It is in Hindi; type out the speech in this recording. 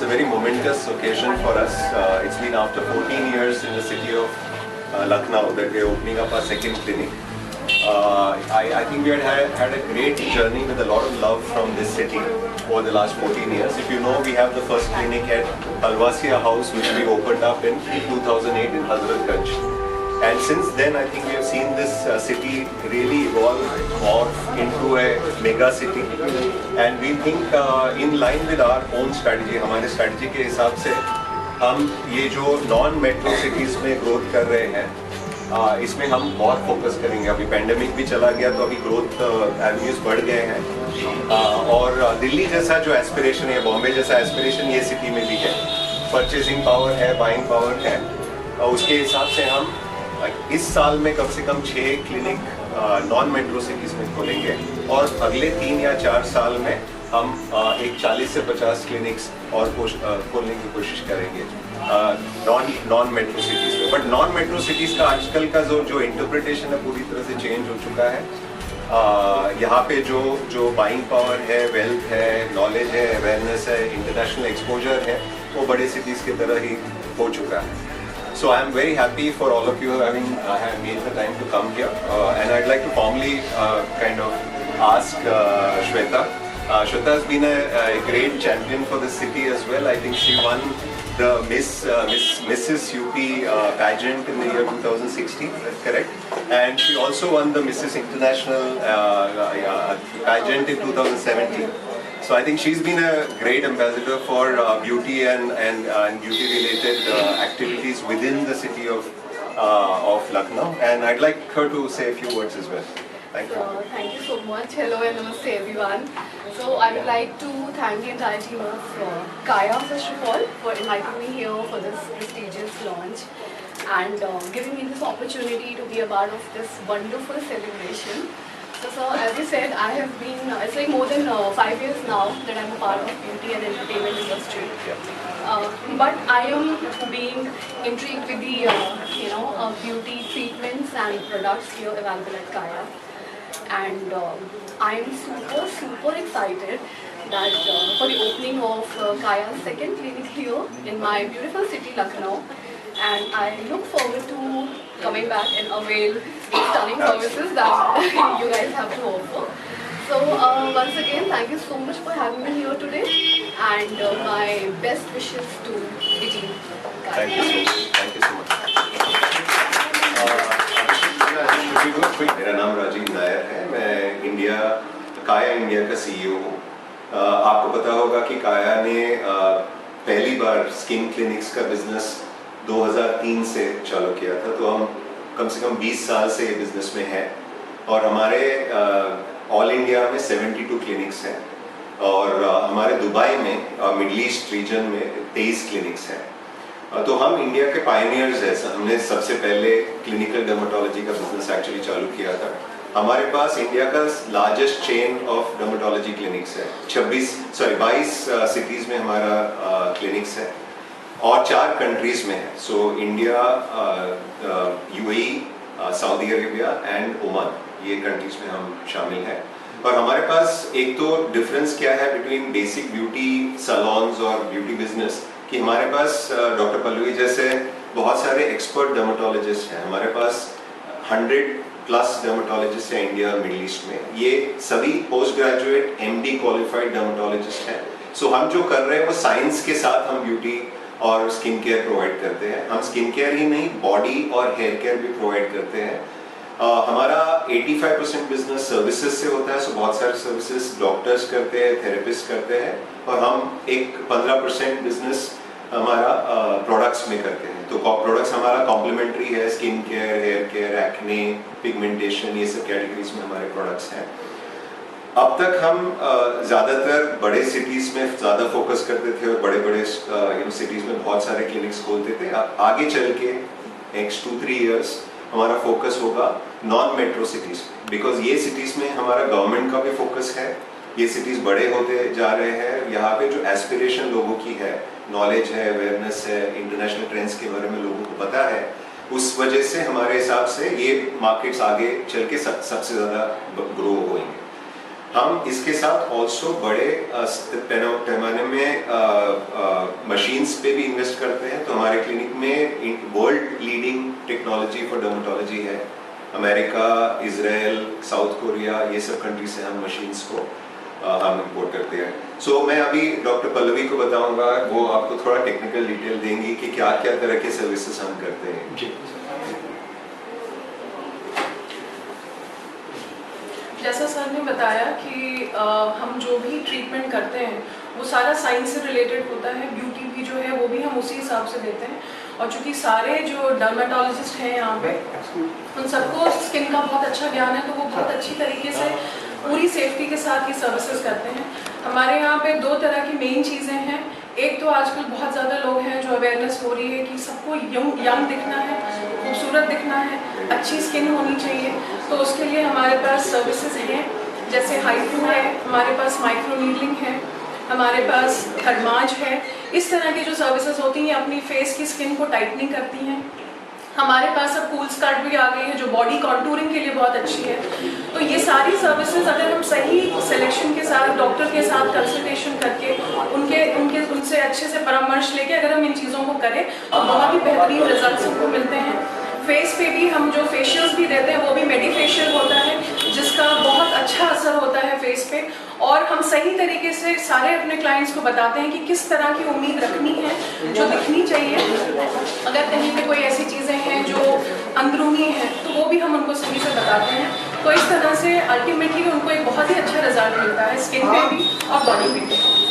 a very momentous occasion for us. It's been after 14 years in the city of Lucknow that we're opening up our second clinic. I think we had a great journey with a lot of love from this city over the last 14 years. If you know, we have the first clinic at Alwasia House, which we opened up in 2008 in Hazratganj. And since then, I think we have seen this city really evolve, morph into a mega city. And we think in line with our own strategy, हमारे strategy के हिसाब से हम ये जो नॉन मेट्रो सिटीज़ में ग्रोथ कर रहे हैं, इसमें हम बहुत फोकस करेंगे. अभी पेंडेमिक भी चला गया तो अभी ग्रोथ एवेन्यूज बढ़ गए हैं. और दिल्ली जैसा जो एस्पिरेशन है, बॉम्बे जैसा एस्पिरेशन ये सिटी में भी है. परचेजिंग पावर है, बाइंग पावर है. उसके हिसाब से हम इस साल में कम से कम 6 क्लिनिक नॉन मेट्रो सिटीज़ में खोलेंगे और अगले 3 या 4 साल में हम एक 40 से 50 क्लिनिक्स और खोलने की कोशिश करेंगे नॉन मेट्रो सिटीज़ में. बट नॉन मेट्रो सिटीज़ का आजकल का जो इंटरप्रिटेशन है पूरी तरह से चेंज हो चुका है. यहाँ पे जो बाइंग पावर है, वेल्थ है, नॉलेज है, अवेयरनेस है, इंटरनेशनल एक्सपोजर है, वो बड़े सिटीज़ की तरह ही हो चुका है. So I am very happy for all of you having made the time to come here, and I'd like to formally kind of ask Shweta. Shweta has been a great champion for the city as well. I think she won the Mrs. UP pageant in the year 2016, that's correct. And she also won the Mrs. International pageant in 2017. So I think she's been a great ambassador for beauty and beauty-related activities within the city of Lucknow. And I'd like her to say a few words as well. Thank you. Thank you so much. Hello and namaste everyone. So I would like to thank the entire team of Kaya first of all for inviting me here for this prestigious launch and giving me this opportunity to be a part of this wonderful celebration. So as you said, I have been, it's like more than 5 years now that I'm a part of beauty and entertainment industry. But I am being intrigued with the beauty treatments and products here available at Kaya. And I'm super excited that for the opening of Kaya's second clinic here in my beautiful city Lucknow. And I look forward to coming back and avail the stunning services that you guys have to offer. So once again, thank you so much for having me here today, and my best wishes to the team. Thank you so much. Thank you so much. Should we do a quick? मेरा नाम राजीव नायर है. मैं काया इंडिया का CEO हूँ. आपको पता होगा कि काया ने पहली बार स्किन क्लिनिक्स का बिजनेस 2003 से चालू किया था. तो हम कम से कम 20 साल से ये बिजनेस में हैं और हमारे ऑल इंडिया में 72 क्लिनिक्स हैं और हमारे दुबई में मिडल ईस्ट रीजन में 23 क्लिनिक्स हैं. तो हम इंडिया के पायनियर्स हैं. हमने सबसे पहले क्लिनिकल डर्मेटोलॉजी का बिजनेस एक्चुअली चालू किया था. हमारे पास इंडिया का largest chain of dermatology clinics है. 22 सिटीज़ में हमारा क्लिनिक्स है और 4 कंट्रीज में है. So India, UAE, Saudi Arabia and Oman, ये कंट्रीज में हम शामिल हैं. और हमारे पास एक तो डिफरेंस क्या है बिटवीन बेसिक ब्यूटी सैलून्स और ब्यूटी बिजनेस कि हमारे पास डॉक्टर पल्लवी जैसे बहुत सारे एक्सपर्ट डर्मेटोलॉजिस्ट हैं. हमारे पास 100+ डर्मेटोलॉजिस्ट हैं इंडिया और मिडिल ईस्ट में. ये सभी post graduate MD qualified dermatologist हैं. सो हम जो कर रहे हैं वो साइंस के साथ हम ब्यूटी और स्किन केयर प्रोवाइड करते हैं. हम स्किन केयर ही नहीं, बॉडी और हेयर केयर भी प्रोवाइड करते हैं. हमारा 85% बिजनेस सर्विसेज से होता है. सो बहुत सारे सर्विसेज डॉक्टर्स करते हैं, थेरेपिस्ट करते हैं और हम एक 15% बिजनेस हमारा प्रोडक्ट्स में करते हैं. तो प्रोडक्ट्स हमारा कॉम्प्लीमेंट्री है. Skin care, hair care, acne, pigmentation, ये सब कैटेगरीज में हमारे प्रोडक्ट्स हैं. अब तक हम ज़्यादातर बड़े सिटीज़ में ज़्यादा फोकस करते थे और बड़े सिटीज़ में बहुत सारे क्लिनिक्स खोलते थे. आगे चल के नेक्स्ट 2-3 इयर्स हमारा फोकस होगा नॉन मेट्रो सिटीज़, बिकॉज ये सिटीज़ में हमारा गवर्नमेंट का भी फोकस है. ये सिटीज़ बड़े होते जा रहे हैं. यहाँ पे जो एस्पिरेशन लोगों की है, नॉलेज है, अवेयरनेस है, इंटरनेशनल ट्रेंड्स के बारे में लोगों को पता है, उस वजह से हमारे हिसाब से ये मार्केट्स आगे चल के सबसे ज़्यादा ग्रो होंगे. हम इसके साथ ऑल्सो बड़े पैमाने में मशीन्स पे भी इन्वेस्ट करते हैं। तो हमारे क्लिनिक में world leading technology for dermatology है। अमेरिका, इजराइल, साउथ कोरिया, ये सब कंट्री से हम मशीन्स को हम इम्पोर्ट करते हैं। सो मैं अभी डॉक्टर पल्लवी को बताऊंगा, वो आपको थोड़ा टेक्निकल डिटेल देंगी कि क्या क्या तरह के सर्विसेज हम करते हैं। जी। जैसा सर ने बताया कि हम जो भी ट्रीटमेंट करते हैं वो सारा साइंस से रिलेटेड होता है। ब्यूटी भी जो है वो भी हम उसी हिसाब से देते हैं। और चूँकि सारे जो डर्मेटोलॉजिस्ट हैं यहाँ पे उन सबको स्किन का बहुत अच्छा ज्ञान है, तो वो बहुत अच्छी तरीके से पूरी सेफ्टी के साथ ये सर्विसेज करते हैं। हमारे यहाँ पे 2 तरह की मेन चीज़ें हैं। एक तो आजकल बहुत ज़्यादा लोग हैं जो अवेयरनेस हो रही है कि सबको यंग दिखना है, खूबसूरत दिखना है, अच्छी स्किन होनी चाहिए। तो उसके लिए हमारे पास सर्विसेज हैं, जैसे हाइफ्यू है, हमारे पास माइक्रो नीडलिंग है, हमारे पास थर्माज है। इस तरह की जो सर्विसेज होती हैं अपनी फेस की स्किन को टाइटनिंग करती हैं। हमारे पास अब कूल स्कर्ट भी आ गई है जो बॉडी कॉन्टूरिंग के लिए बहुत अच्छी है। तो ये सारी सर्विसेज अगर हम सही सिलेक्शन के साथ डॉक्टर के साथ कंसल्टेशन करके उनसे अच्छे से परामर्श लेके अगर हम इन चीज़ों को करें तो बहुत ही बेहतरीन रिजल्ट्स हमको मिलते हैं। फेस पे भी हम जो फेशियल्स भी देते हैं वो भी मेडिफेशियल होता है, जिसका बहुत अच्छा असर होता है फेस पे। और हम सही तरीके से सारे अपने क्लाइंट्स को बताते हैं कि किस तरह की उम्मीद रखनी है, जो दिखनी चाहिए। अगर कहीं पे कोई ऐसी चीज़ें हैं जो अंदरूनी हैं तो वो भी हम उनको सही से बताते हैं। तो इस तरह से अल्टीमेटली उनको एक बहुत ही अच्छा रिजल्ट मिलता है स्किन पे भी और बॉडी पे भी।